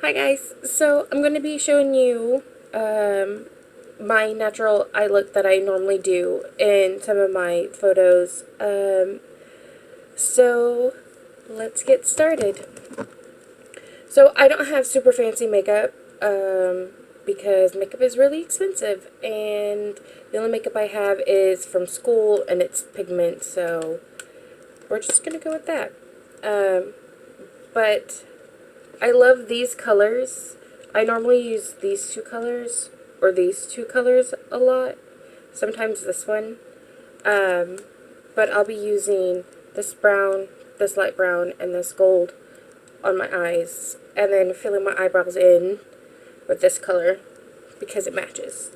Hi guys, so I'm going to be showing you my natural eye look that I normally do in some of my photos. So let's get started. So I don't have super fancy makeup because makeup is really expensive, and the only makeup I have is from school and it's pigment, so we're just going to go with that. But I love these colors. I normally use these two colors or these two colors a lot. Sometimes this one. But I'll be using this brown, this light brown, and this gold on my eyes. And then filling my eyebrows in with this color because it matches.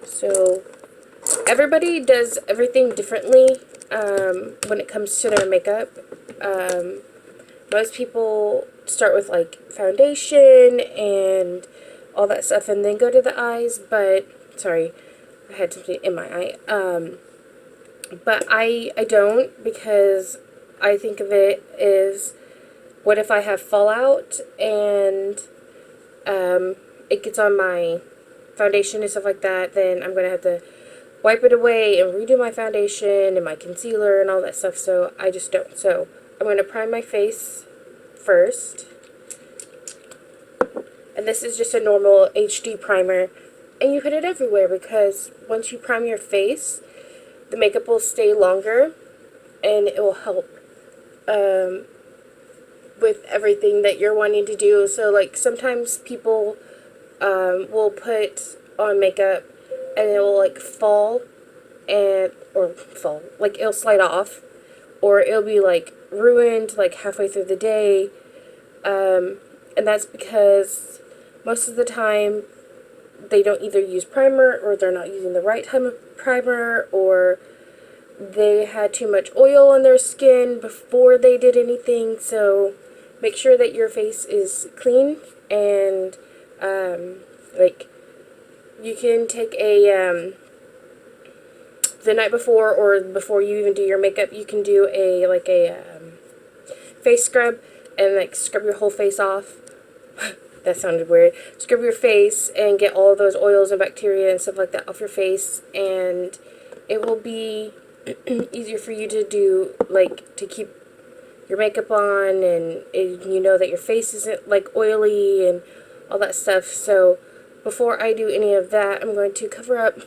So everybody does everything differently when it comes to their makeup. Most people start with like foundation and all that stuff and then go to the eyes, but sorry, I had something in my eye. But I don't, because I think of it as, what if I have fallout and it gets on my foundation and stuff like that, then I'm going to have to wipe it away and redo my foundation and my concealer and all that stuff, so I just don't. So I'm going to prime my face first. And this is just a normal HD primer. And you put it everywhere because once you prime your face, the makeup will stay longer and it will help with everything that you're wanting to do. So like sometimes people will put on makeup and it will like fall, like it'll slide off, or it'll be like ruined like halfway through the day, and that's because most of the time they don't either use primer, or they're not using the right type of primer, or they had too much oil on their skin before they did anything. So make sure that your face is clean, and like you can take a the night before, or before you even do your makeup, you can do a face scrub and like scrub your whole face off. That sounded weird. Scrub your face and get all of those oils and bacteria and stuff like that off your face, and it will be easier for you to do, like, to keep your makeup on, and you know that your face isn't like oily and all that stuff. So before I do any of that, I'm going to cover up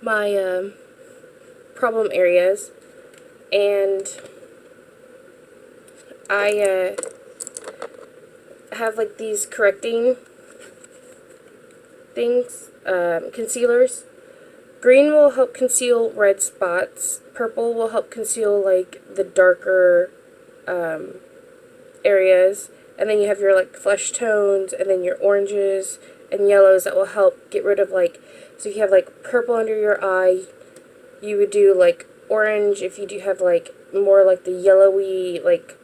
my problem areas, and I have like these correcting things, concealers. Green will help conceal red spots. Purple will help conceal like the darker areas. And then you have your like flesh tones, and then your oranges and yellows that will help get rid of like, so if you have like purple under your eye, you would do like orange. If you do have like more like the yellowy, like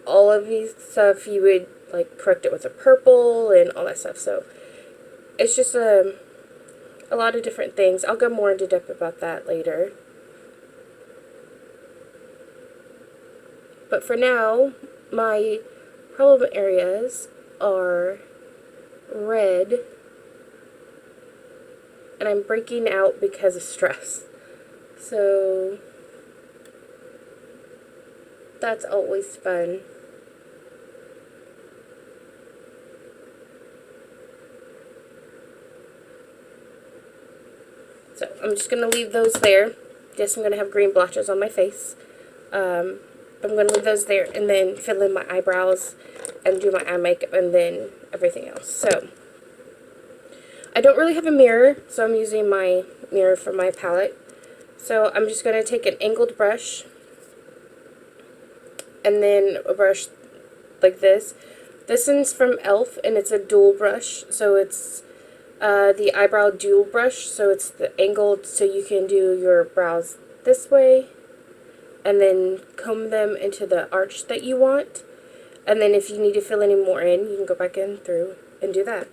olivey stuff, you would like correct it with a purple and all that stuff. So it's just a lot of different things. I'll go more into depth about that later. But for now, my problem areas are red, and I'm breaking out because of stress. So that's always fun. So I'm just going to leave those there. Yes, I'm going to have green blotches on my face. I'm going to leave those there and then fill in my eyebrows and do my eye makeup and then everything else. So I don't really have a mirror, so I'm using my mirror for my palette. So I'm just going to take an angled brush and then a brush like this. This one's from e.l.f. and it's a dual brush, so it's the eyebrow dual brush, so it's the angled, so you can do your brows this way and then comb them into the arch that you want, and then if you need to fill any more in, you can go back in through and do that.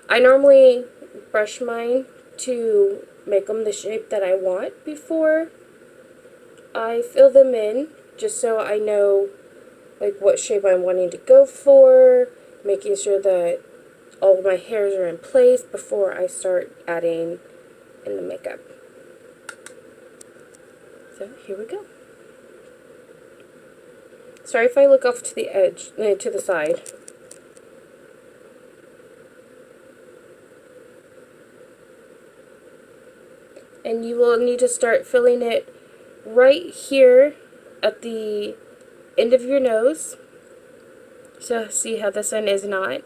I normally brush mine to make them the shape that I want before I fill them in, just so I know like what shape I'm wanting to go for, making sure that all of my hairs are in place before I start adding in the makeup. So here we go. Sorry if I look off to the edge, to the side. And you will need to start filling it right here at the end of your nose. So see how this one is not?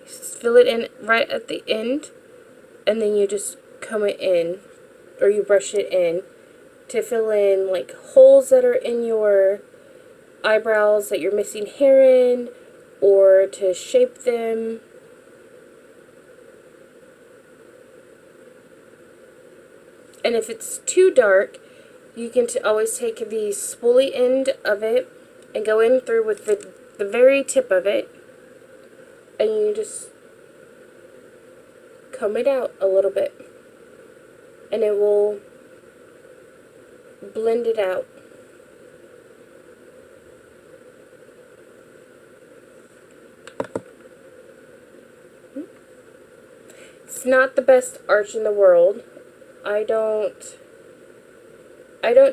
Just fill it in right at the end, and then you just comb it in, or you brush it in to fill in like holes that are in your eyebrows that you're missing hair in, or to shape them. And if it's too dark, you can always take the spoolie end of it and go in through with the very tip of it, and you just comb it out a little bit, and it will blend it out. It's not the best arch in the world. I don't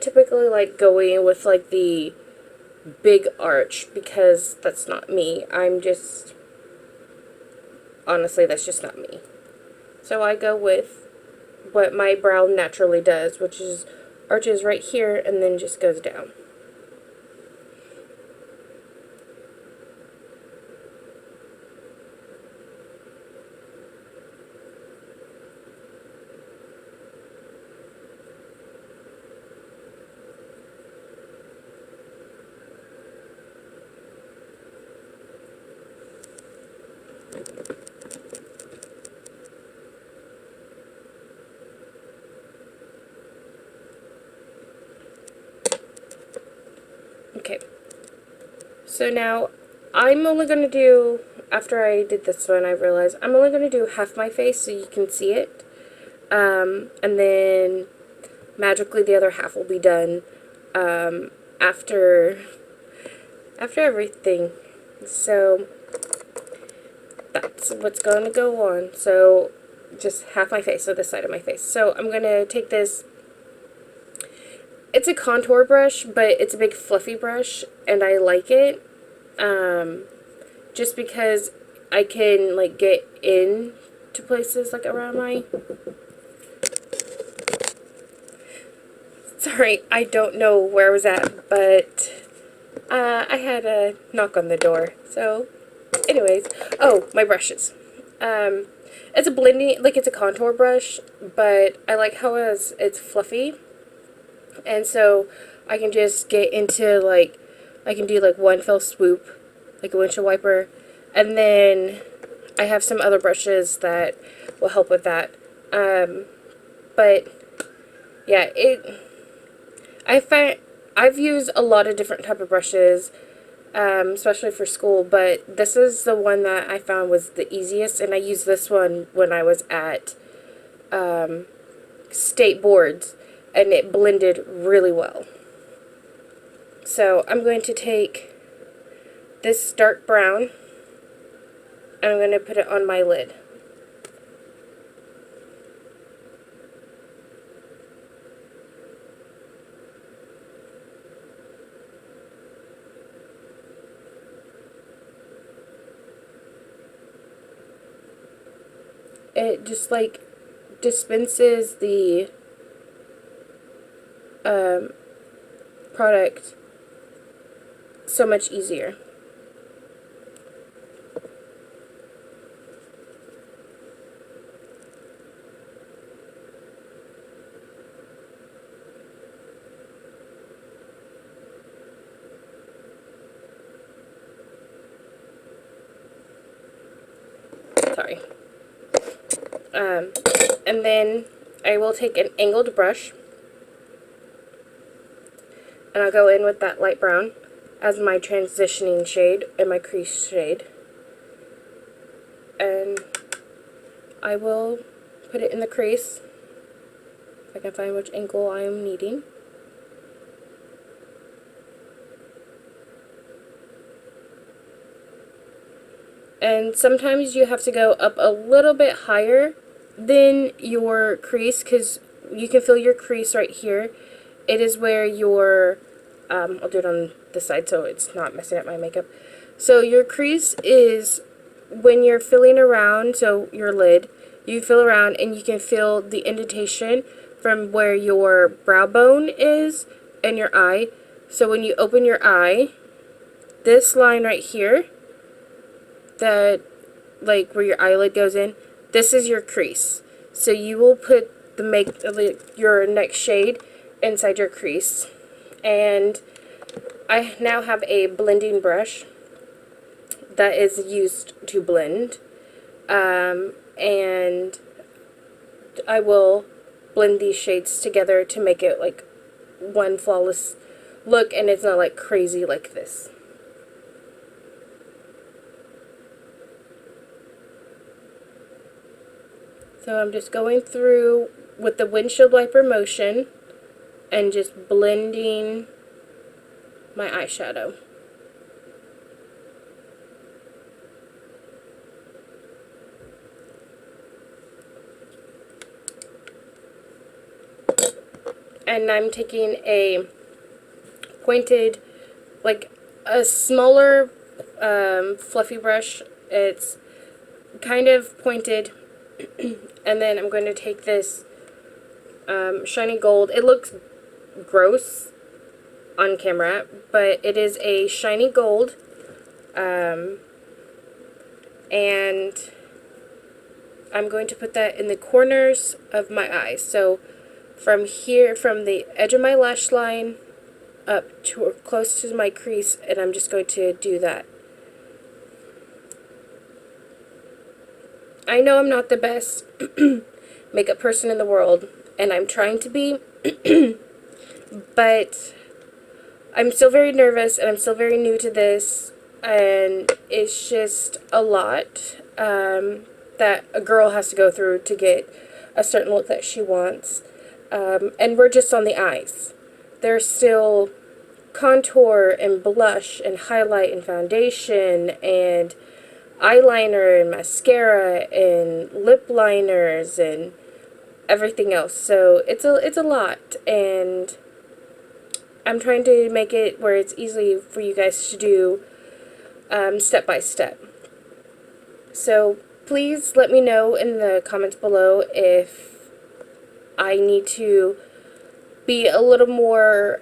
typically like going with like the big arch because that's not me. Honestly, that's just not me. So I go with what my brow naturally does, which is arches right here and then just goes down. Okay, so now I'm only going to do, after I did this one, I realized I'm only going to do half my face so you can see it, and then magically the other half will be done after everything. So that's what's going to go on. So just half my face, so this side of my face. So I'm going to take this. It's a contour brush, but it's a big fluffy brush, and I like it, just because I can, like, get in to places, like, around my... Sorry, I don't know where I was at, but, I had a knock on the door, so, anyways. Oh, my brushes. It's a blending, like, it's a contour brush, but I like how it's fluffy. And so I can just get into, like, I can do, like, one fell swoop, like a windshield wiper. And then I have some other brushes that will help with that. But, yeah, I've used a lot of different type of brushes, especially for school. But this is the one that I found was the easiest. And I used this one when I was at state boards. And it blended really well. So I'm going to take this dark brown and I'm going to put it on my lid. It just like dispenses the product so much easier. Sorry. And then I will take an angled brush and I'll go in with that light brown as my transitioning shade and my crease shade. And I will put it in the crease if I can find which angle I am needing. And sometimes you have to go up a little bit higher than your crease, because you can feel your crease right here. It is where your, I'll do it on this side so it's not messing up my makeup. So your crease is when you're filling around, so your lid, you feel around and you can feel the indentation from where your brow bone is and your eye. So when you open your eye, this line right here, that, like where your eyelid goes in, this is your crease. So you will put your next shade inside your crease. And I now have a blending brush that is used to blend, and I will blend these shades together to make it like one flawless look, and it's not like crazy like this. So I'm just going through with the windshield wiper motion and just blending my eyeshadow. And I'm taking a pointed, like a smaller fluffy brush. It's kind of pointed. And then I'm going to take this shiny gold. It looks gross on camera, but it is a shiny gold. And I'm going to put that in the corners of my eyes. So from here, from the edge of my lash line up to close to my crease, and I'm just going to do that. I know I'm not the best makeup person in the world, and I'm trying to be, but I'm still very nervous, and I'm still very new to this, and it's just a lot that a girl has to go through to get a certain look that she wants. And we're just on the eyes. There's still contour and blush and highlight and foundation and eyeliner and mascara and lip liners and everything else. So it's a lot, and I'm trying to make it where it's easy for you guys to do step by step. So please let me know in the comments below if I need to be a little more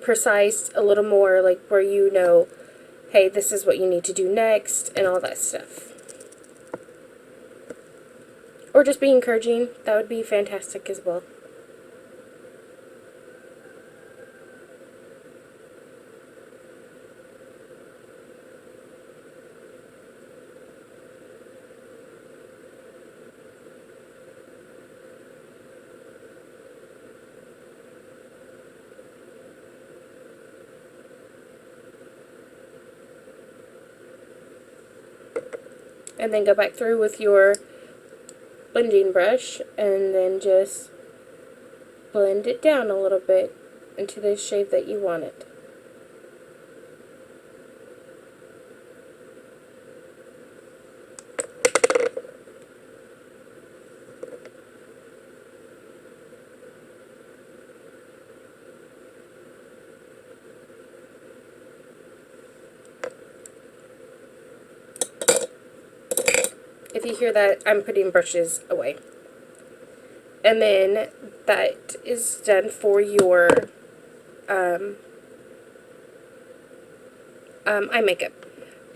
precise, a little more like where you know, hey, this is what you need to do next, and all that stuff. Or just be encouraging. That would be fantastic as well. And then go back through with your blending brush and then just blend it down a little bit into the shape that you want it. If you hear that, I'm putting brushes away. And then that is done for your eye makeup.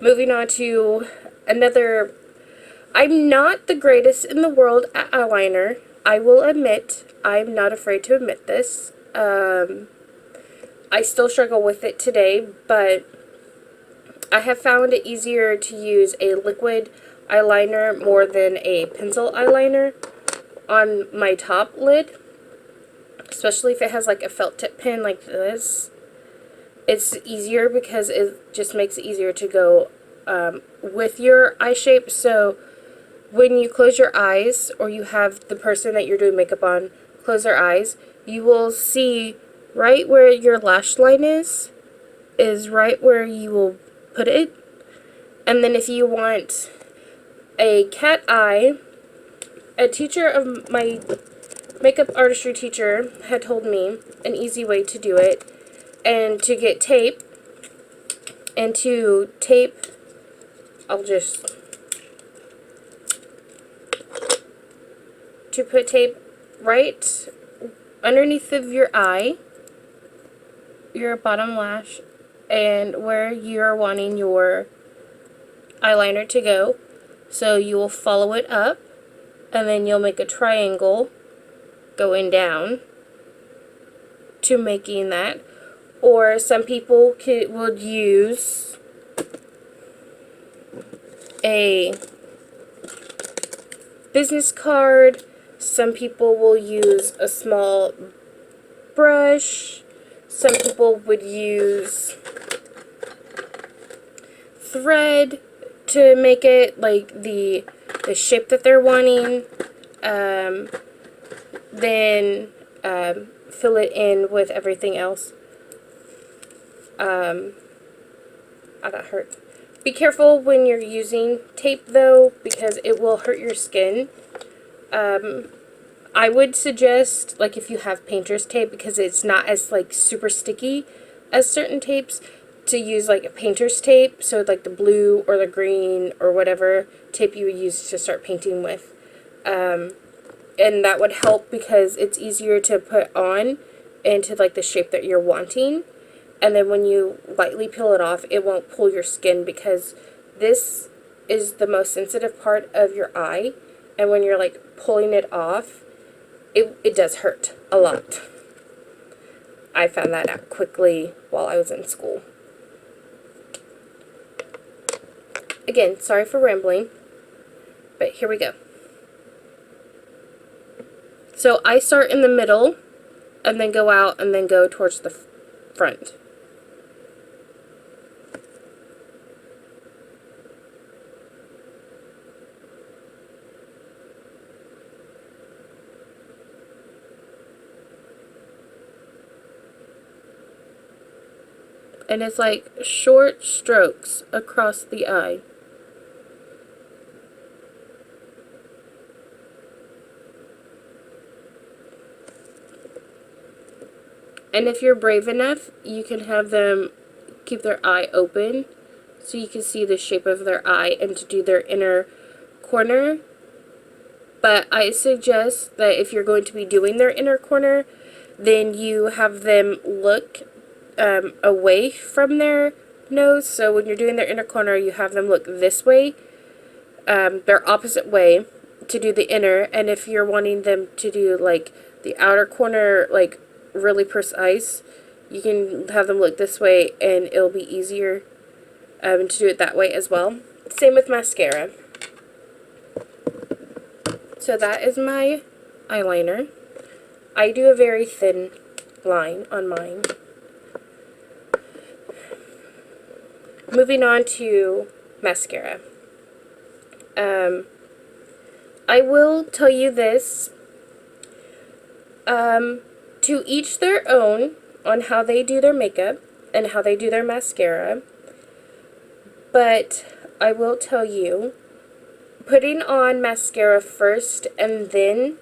Moving on to another. I'm not the greatest in the world at eyeliner. I will admit, I'm not afraid to admit this. I still struggle with it today, but I have found it easier to use a liquid eyeliner more than a pencil eyeliner on my top lid, especially if it has like a felt tip pen like this. It's easier because it just makes it easier to go with your eye shape. So when you close your eyes, or you have the person that you're doing makeup on close their eyes, you will see right where your lash line is right where you will put it. And then if you want a cat eye, a teacher of my makeup artistry teacher had told me an easy way to do it, and to get tape, and to tape, to put tape right underneath of your eye, your bottom lash, and where you're wanting your eyeliner to go. So you will follow it up, and then you'll make a triangle going down to making that. Or some people would use a business card. Some people will use a small brush. Some people would use thread to make it like the shape that they're wanting. Then fill it in with everything else. I got hurt. Be careful when you're using tape though, because it will hurt your skin. I would suggest, like, if you have painter's tape, because it's not as like super sticky as certain tapes, to use like a painter's tape, so like the blue or the green or whatever tape you would use to start painting with. And that would help because it's easier to put on into like the shape that you're wanting. And then when you lightly peel it off, it won't pull your skin, because this is the most sensitive part of your eye. And when you're like pulling it off, it does hurt a lot. I found that out quickly while I was in school. Again, sorry for rambling, but here we go. So I start in the middle, and then go out, and then go towards the front. And it's like short strokes across the eye. And if you're brave enough, you can have them keep their eye open so you can see the shape of their eye and to do their inner corner. But I suggest that if you're going to be doing their inner corner, then you have them look away from their nose. So when you're doing their inner corner, you have them look this way, their opposite way, to do the inner. And if you're wanting them to do like the outer corner, like really precise, you can have them look this way, and it'll be easier to do it that way as well. Same with mascara. So that is my eyeliner. I do a very thin line on mine. Moving on to mascara. I will tell you this. To each their own on how they do their makeup and how they do their mascara. But I will tell you, putting on mascara first and then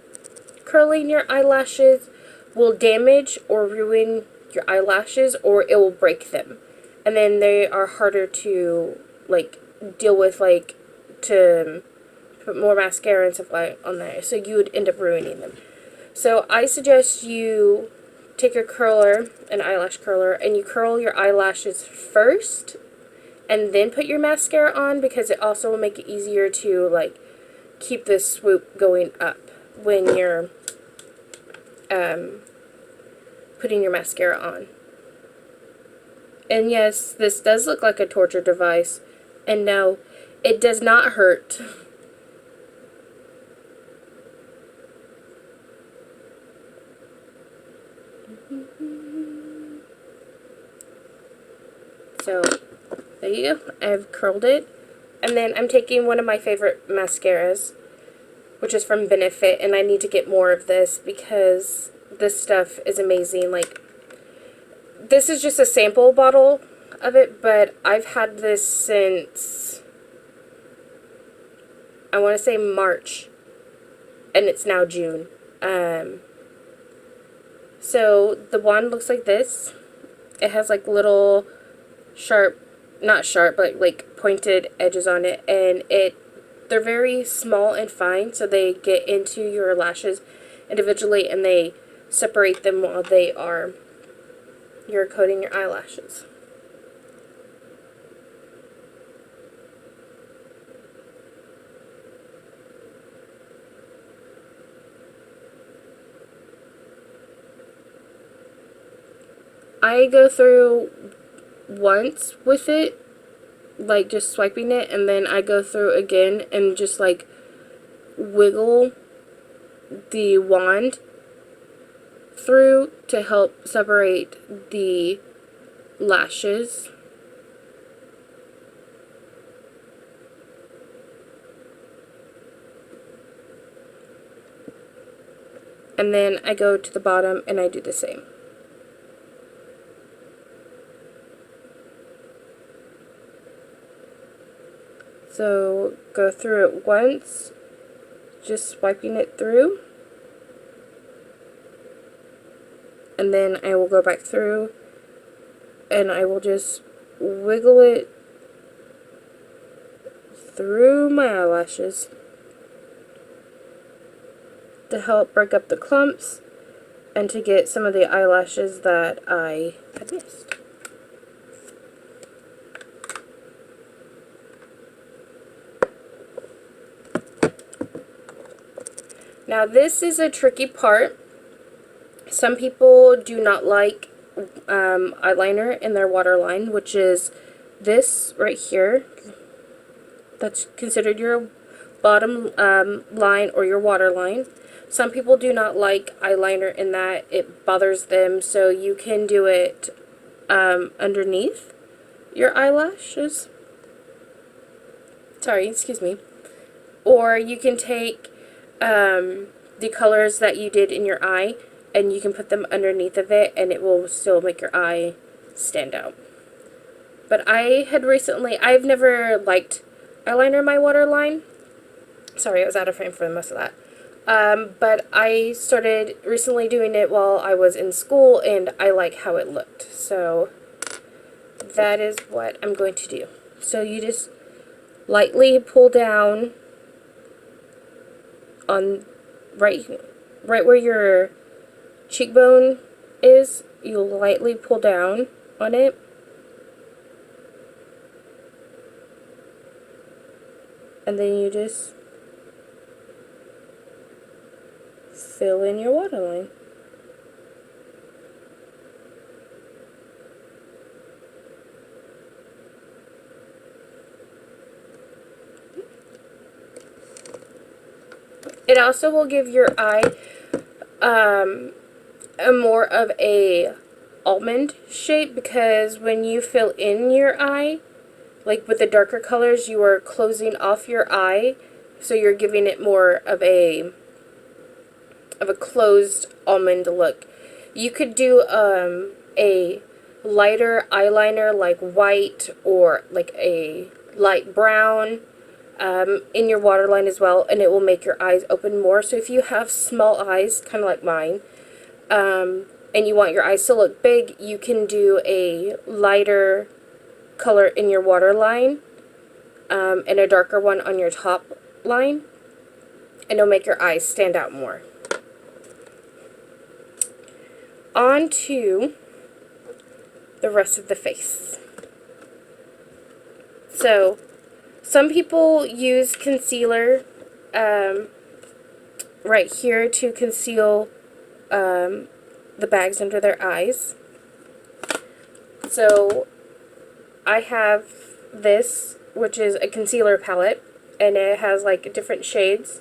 curling your eyelashes will damage or ruin your eyelashes, or it will break them. And then they are harder to like deal with, like to put more mascara and stuff like on there. So you would end up ruining them. So I suggest you take your curler, an eyelash curler, and you curl your eyelashes first and then put your mascara on, because it also will make it easier to like keep this swoop going up when you're putting your mascara on. And yes, this does look like a torture device, and no, it does not hurt. So, there you go. I've curled it. And then I'm taking one of my favorite mascaras, which is from Benefit, and I need to get more of this because this stuff is amazing. Like, this is just a sample bottle of it, but I've had this since I want to say March, and it's now June. So the wand looks like this. It has like little sharp, not sharp, but like pointed edges on it, and they're very small and fine, so they get into your lashes individually, and they separate them while you're coating your eyelashes. I go through once with it, like just swiping it, and then I go through again and just like wiggle the wand through to help separate the lashes. And then I go to the bottom and I do the same. So go through it once, just swiping it through, and then I will go back through and I will just wiggle it through my eyelashes to help break up the clumps and to get some of the eyelashes that I had missed. Now this is a tricky part. Some people do not like eyeliner in their waterline, which is this right here. That's considered your bottom line or your waterline. Some people do not like eyeliner in that. It bothers them, so you can do it underneath your eyelashes. Sorry, excuse me. Or you can take the colors that you did in your eye and you can put them underneath of it, and it will still make your eye stand out. But I've never liked eyeliner in my waterline. Sorry, I was out of frame for most of that. But I started recently doing it while I was in school, and I like how it looked. So that is what I'm going to do. So you just lightly pull down on right where your cheekbone is. You'll lightly pull down on it. And then you just fill in your waterline. It also will give your eye a more of a almond shape, because when you fill in your eye, like with the darker colors, you are closing off your eye, so you're giving it more of a closed almond look. You could do a lighter eyeliner like white or like a light brown in your waterline as well, and it will make your eyes open more. So if you have small eyes, kind of like mine, and you want your eyes to look big, you can do a lighter color in your waterline and a darker one on your top line, and it'll make your eyes stand out more. On to the rest of the face. So some people use concealer right here to conceal the bags under their eyes. So I have this, which is a concealer palette, and it has like different shades.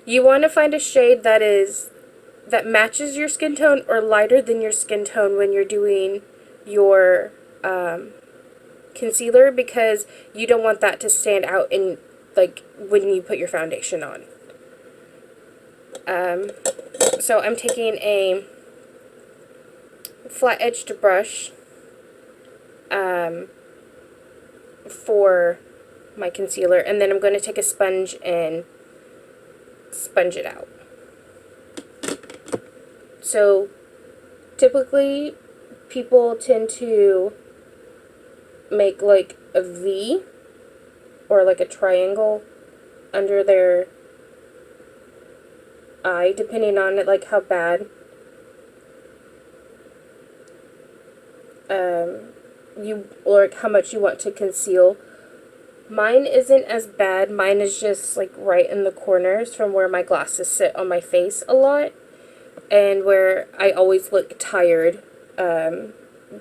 You want to find a shade that matches your skin tone or lighter than your skin tone when you're doing your concealer, because you don't want that to stand out in like when you put your foundation on. So I'm taking a flat edged brush for my concealer, and then I'm going to take a sponge and sponge it out. So typically people tend to make like a V or like a triangle under their eye, depending on it, like how bad you, or how much you want to conceal. Mine isn't as bad. Mine is just like right in the corners from where my glasses sit on my face a lot, and where I always look tired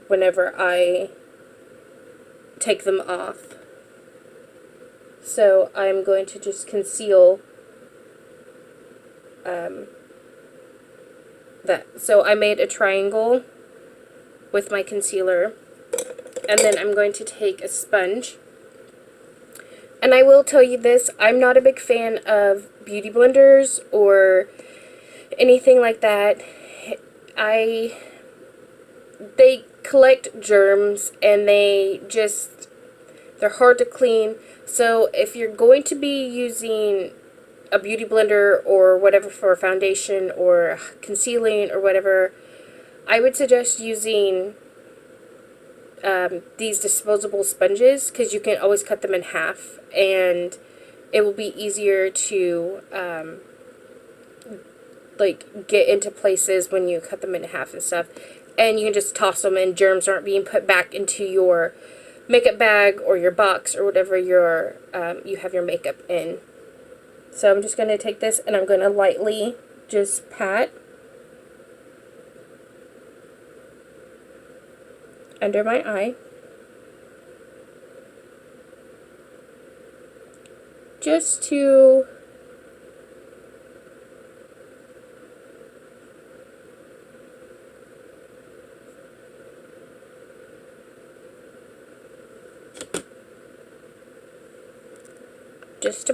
whenever I take them off. So I'm going to just conceal that. So I made a triangle with my concealer, and then I'm going to take a sponge. And I will tell you this, I'm not a big fan of beauty blenders or anything like that. They collect germs, and they're hard to clean. So if you're going to be using a beauty blender or whatever for foundation or concealing or whatever, I would suggest using these disposable sponges, because you can always cut them in half, and it will be easier to like get into places when you cut them in half and stuff, and you can just toss them, and germs aren't being put back into your makeup bag or your box or whatever you have your makeup in. So I'm just going to take this, and I'm going to lightly just pat under my eye, just to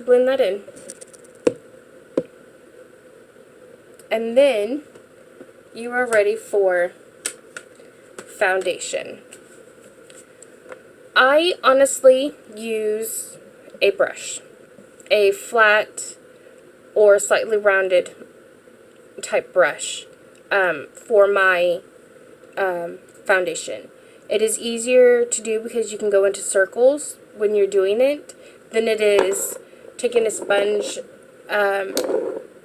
blend that in. And then you are ready for foundation. I honestly use a brush, a flat or slightly rounded type brush for my foundation. It is easier to do because you can go into circles when you're doing it than it is taking a sponge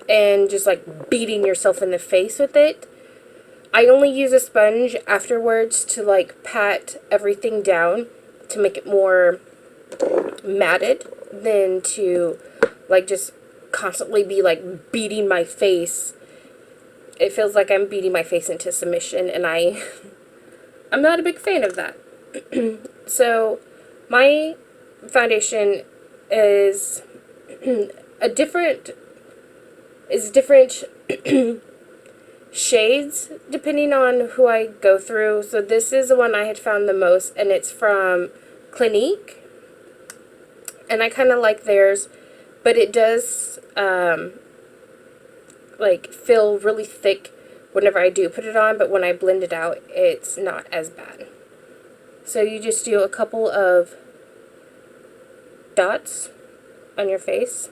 and just like beating yourself in the face with it. I only use a sponge afterwards to like pat everything down to make it more matted than to like just constantly be like beating my face. It feels like I'm beating my face into submission, and I'm not a big fan of that. So my foundation is different shades depending on who I go through. So this is the one I had found the most, and it's from Clinique, and I kind of like theirs, but it does like feel really thick whenever I do put it on, but when I blend it out, it's not as bad. So you just do a couple of dots on your face.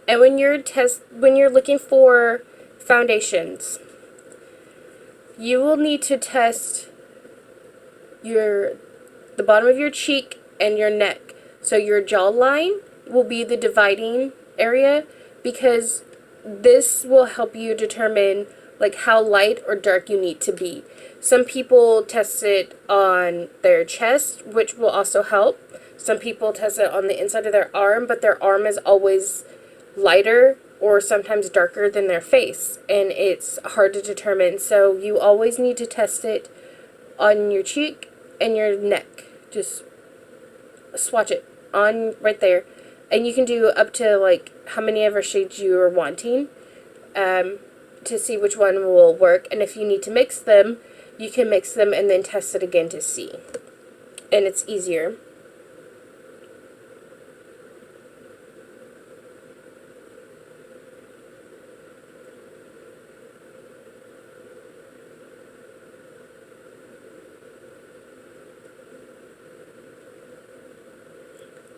And when you're looking for foundations, you will need to test the bottom of your cheek and your neck. So your jawline will be the dividing area, because this will help you determine like how light or dark you need to be. Some people test it on their chest, which will also help. Some people test it on the inside of their arm, but their arm is always lighter or sometimes darker than their face, and it's hard to determine. So you always need to test it on your cheek and your neck. Just swatch it on right there, and you can do up to like how many ever shades you are wanting to see which one will work. And if you need to mix them, you can mix them and then test it again to see, and it's easier.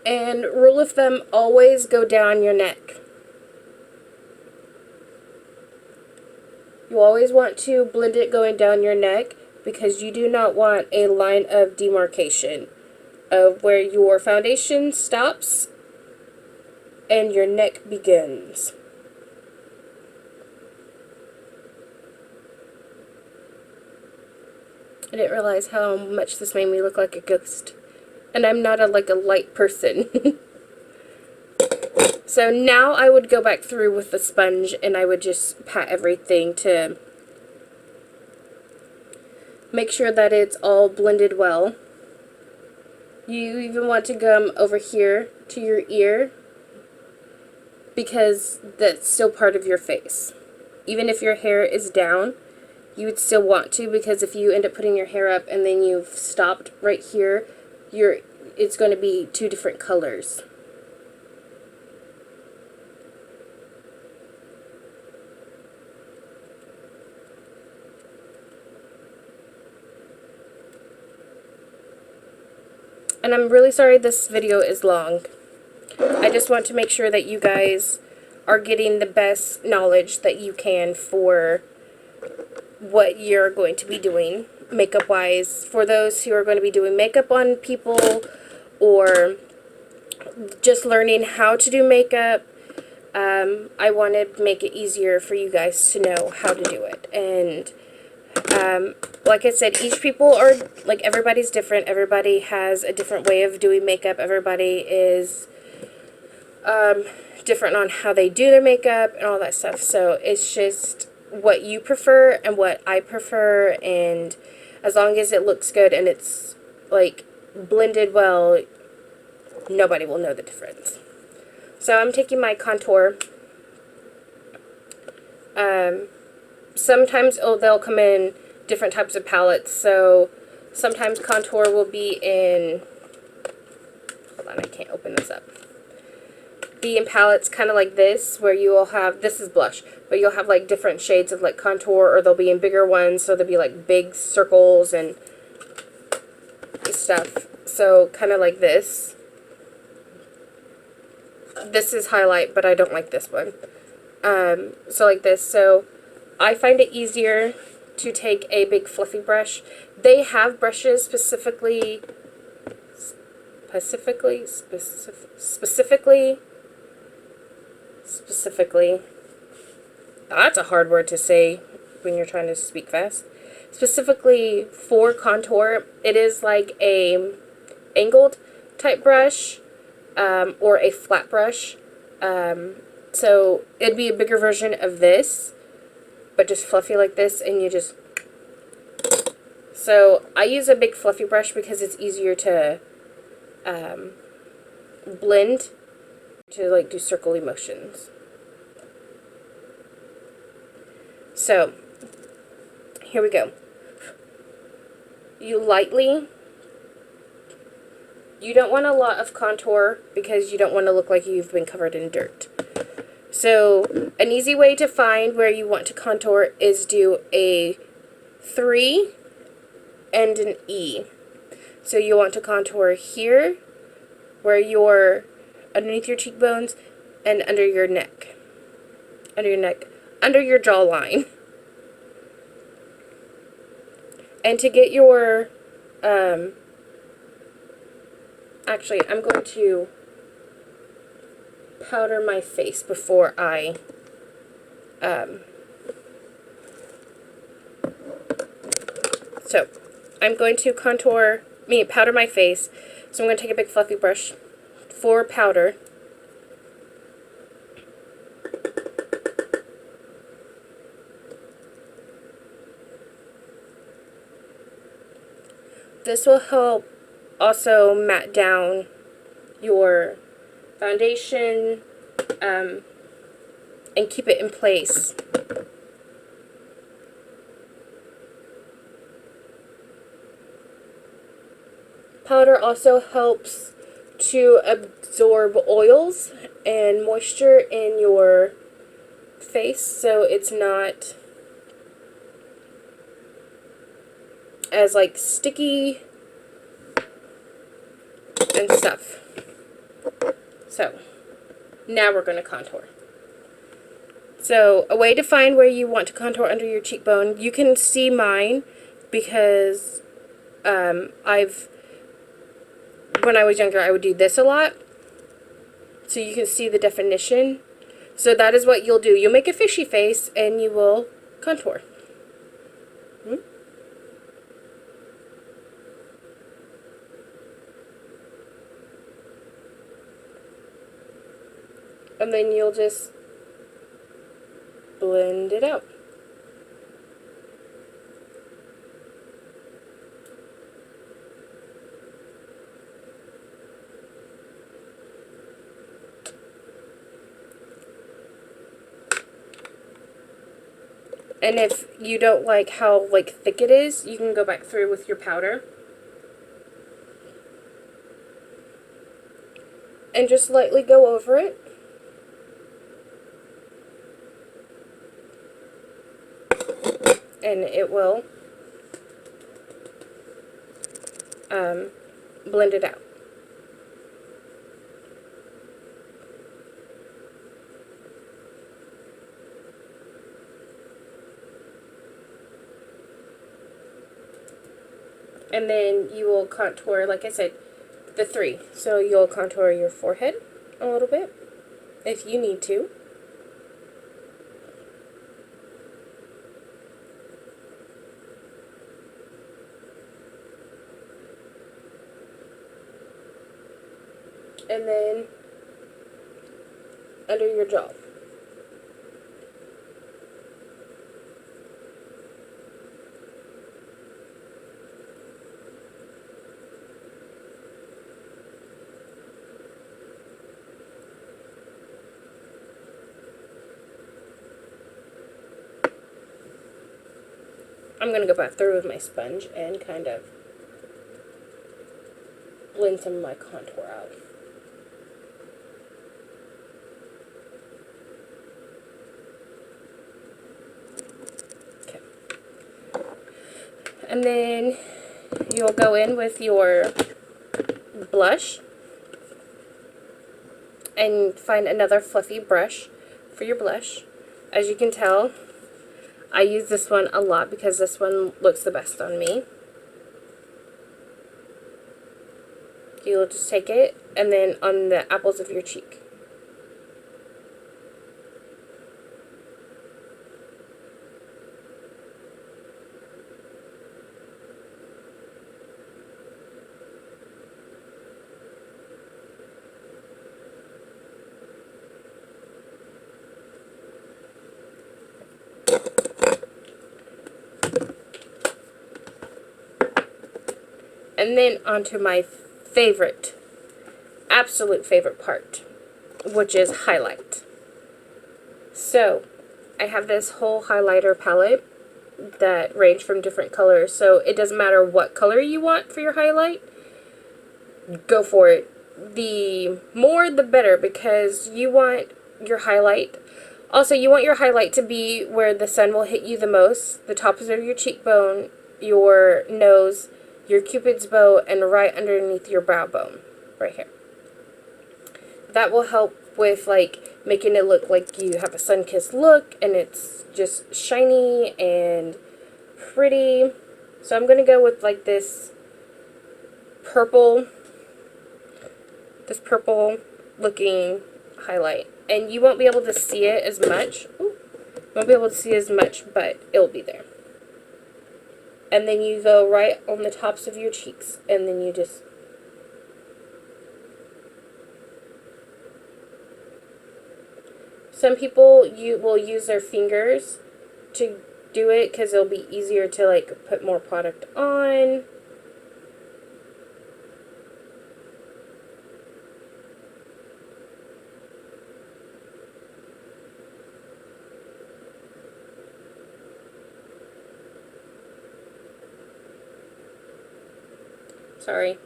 And rule of thumb, always go down your neck. You always want to blend it going down your neck because you do not want a line of demarcation of where your foundation stops and your neck begins. I didn't realize how much this made me look like a ghost. And I'm not a light person. So now I would go back through with the sponge and I would just pat everything to make sure that it's all blended well. You even want to come over here to your ear because that's still part of your face. Even if your hair is down, you would still want to, because if you end up putting your hair up and then you've stopped right here, it's going to be two different colors. And I'm really sorry this video is long. I just want to make sure that you guys are getting the best knowledge that you can for what you're going to be doing makeup wise. For those who are going to be doing makeup on people or just learning how to do makeup, I want to make it easier for you guys to know how to do it. And like I said, each people are, everybody's different. Everybody has a different way of doing makeup. Everybody is different on how they do their makeup and all that stuff. So it's just what you prefer and what I prefer, and as long as it looks good and it's blended well, nobody will know the difference. So I'm taking my contour. Sometimes they'll come in different types of palettes. So sometimes contour will be in, hold on, I can't open this up. Be in palettes kind of like this, where you will have, this is blush, but you'll have different shades of contour, or they'll be in bigger ones, so they'll be big circles and stuff. So kind of like this. This is highlight, but I don't like this one. So like this. So I find it easier to take a big fluffy brush. They have brushes specifically, that's a hard word to say when you're trying to speak fast. Specifically for contour, it is like a angled type brush, or a flat brush. So it'd be a bigger version of this, but just fluffy like this, and you just, so I use a big fluffy brush because it's easier to blend, to do circle motions. So here we go. You don't want a lot of contour because you don't want to look like you've been covered in dirt. So an easy way to find where you want to contour is do a 3 and an E. So you want to contour here, where you're underneath your cheekbones, and under your neck. Under your jawline. And to get your, actually, I'm going to powder my face before I, so I'm going to powder my face. So I'm going to take a big fluffy brush for powder. This will help also matte down your foundation, and keep it in place. Powder also helps to absorb oils and moisture in your face, so it's not as sticky and stuff. So, now we're going to contour. So, a way to find where you want to contour under your cheekbone, you can see mine because when I was younger, I would do this a lot. So you can see the definition. So that is what you'll do. You'll make a fishy face and you will contour. And then you'll just blend it out. And if you don't like how thick it is, you can go back through with your powder. And just lightly go over it. And it will blend it out. And then you will contour, like I said, the 3. So you'll contour your forehead a little bit, if you need to. And then under your jaw. I'm going to go back through with my sponge and kind of blend some of my contour out. Okay. And then you'll go in with your blush and find another fluffy brush for your blush. As you can tell, I use this one a lot because this one looks the best on me. You'll just take it and then on the apples of your cheek. And then onto my favorite, absolute favorite part, which is highlight. So, I have this whole highlighter palette that range from different colors. So, it doesn't matter what color you want for your highlight, go for it. The more the better, because you want your highlight. Also, you want your highlight to be where the sun will hit you the most, the tops of your cheekbone, your nose, your cupid's bow, and right underneath your brow bone, right here. That will help with making it look like you have a sun-kissed look, and it's just shiny and pretty. So I'm gonna go with this purple looking highlight, and you won't be able to see it as much. Won't be able to see as much, but it'll be there. And then you go right on the tops of your cheeks, and then you just some people will use their fingers to do it because it'll be easier to put more product on. Sorry,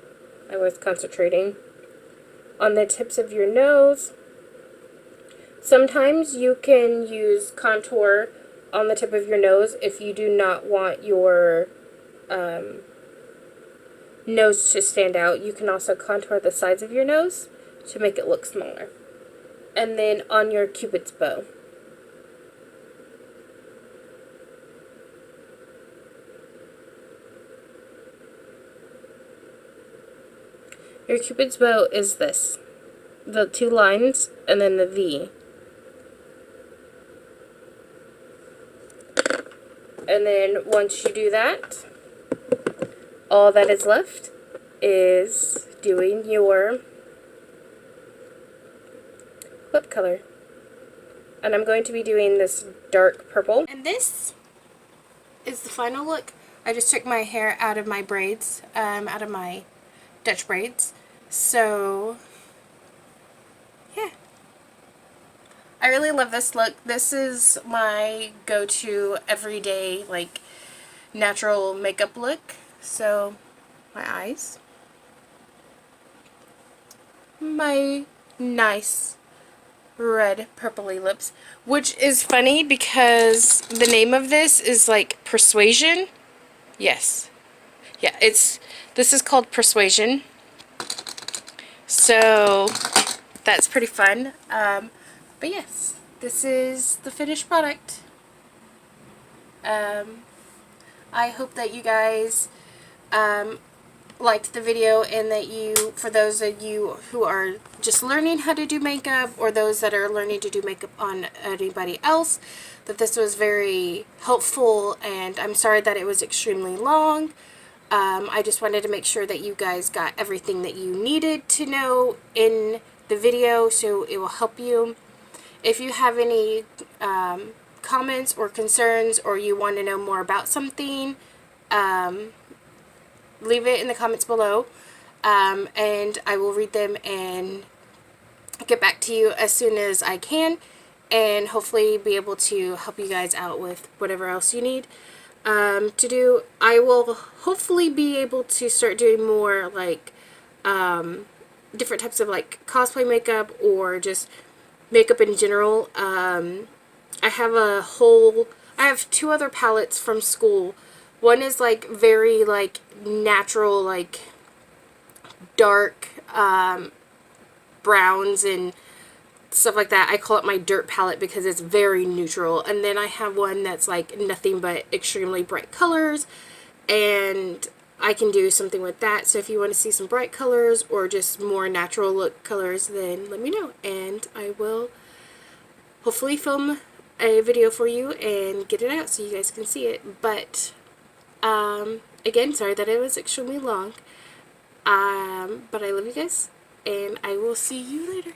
I was concentrating on the tips of your nose. Sometimes you can use contour on the tip of your nose if you do not want your nose to stand out. You can also contour the sides of your nose to make it look smaller. And then on your Cupid's bow. Your Cupid's bow is this. The 2 lines and then the V. And then once you do that, all that is left is doing your lip color. And I'm going to be doing this dark purple. And this is the final look. I just took my hair out of my braids, out of my Dutch braids. So, yeah. I really love this look. This is my go-to everyday, like, natural makeup look. So, my eyes. My nice red purpley lips, which is funny because the name of this is like Persuasion. Yes. Yeah, this is called Persuasion. So that's pretty fun. But yes, this is the finished product. I hope that you guys liked the video, and that for those of you who are just learning how to do makeup, or those that are learning to do makeup on anybody else, that this was very helpful. And I'm sorry that it was extremely long. I just wanted to make sure that you guys got everything that you needed to know in the video, so it will help you. If you have any comments or concerns, or you want to know more about something, leave it in the comments below, and I will read them and get back to you as soon as I can, and hopefully be able to help you guys out with whatever else you need to do. I will hopefully be able to start doing more like different types of like cosplay makeup, or just makeup in general. I have 2 other palettes from school. One is like very like natural, like dark browns and stuff like that. I call it my dirt palette because it's very neutral. And then I have one that's like nothing but extremely bright colors, and I can do something with that. So if you want to see some bright colors or just more natural look colors, then let me know, and I will hopefully film a video for you and get it out so you guys can see it. But again, sorry that it was extremely long, but I love you guys, and I will see you later.